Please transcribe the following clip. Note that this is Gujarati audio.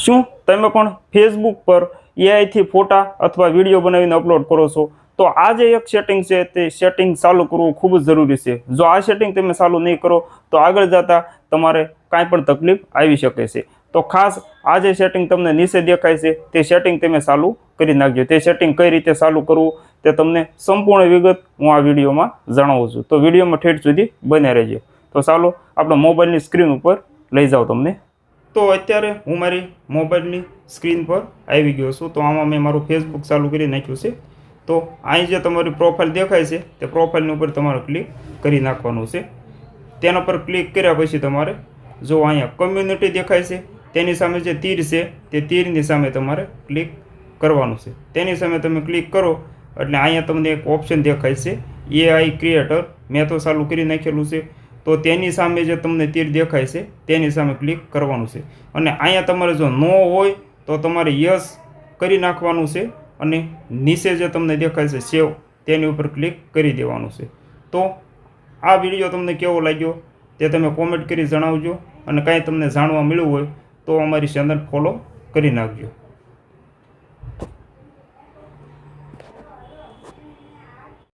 શું તમે પણ ફેસબુક પર એઆઈ થી ફોટા અથવા વિડીયો બનાવીને અપલોડ કરો છો? તો આ જે એક સેટિંગ છે તે સેટિંગ ચાલુ કરવું ખૂબ જ જરૂરી છે. જો આ સેટિંગ તમે ચાલુ નહીં કરો તો આગળ જતા તમારે કાંઈ પણ તકલીફ આવી શકે છે. તો ખાસ આ જે સેટિંગ તમને નીચે દેખાય છે તે સેટિંગ તમે ચાલુ કરી નાખજો. તે સેટિંગ કઈ રીતે ચાલુ કરવું તે તમને સંપૂર્ણ વિગત હું આ વિડીયોમાં જણાવું છું. તો વિડીયોમાં ઠેઠ સુધી બન્યા રહેજો. તો ચાલો આપણે મોબાઈલની સ્ક્રીન ઉપર લઈ જાઓ તમને. તો અત્યારે હું મારી મોબાઈલની સ્ક્રીન પર આવી ગયો છું. તો આમાં મેં મારું ફેસબુક ચાલુ કરી નાખ્યું છે. તો અહીં જે તમારી પ્રોફાઇલ દેખાય છે તે પ્રોફાઇલની ઉપર તમારે ક્લિક કરી નાખવાનું છે. તેના પર ક્લિક કર્યા પછી તમારે જો અહીંયા કમ્યુનિટી દેખાય છે તેની સામે જે તીર છે તે તીરની સામે તમારે ક્લિક કરવાનું છે. તેની સામે તમે ક્લિક કરો એટલે અહીંયા તમને એક ઓપ્શન દેખાય છે એઆઈ ક્રિએટર. મેં તો ચાલુ કરી નાખેલું છે. તો તેની સામે જે તમને તીર દેખાય છે તેની સામે ક્લિક કરવાનું છે. અને અહીંયા તમારે જો નો હોય તો તમારે યસ કરી નાખવાનું છે અને નીચે જે તમને દેખાય છે સેવ તેની ઉપર ક્લિક કરી દેવાનું છે. તો આ વિડીયો તમને કેવો લાગ્યો તે તમે કોમેન્ટ કરી જણાવજો. અને કાંઈ તમને જાણવા મળ્યું હોય તો અમારી ચેનલ ફોલો કરી નાખજો.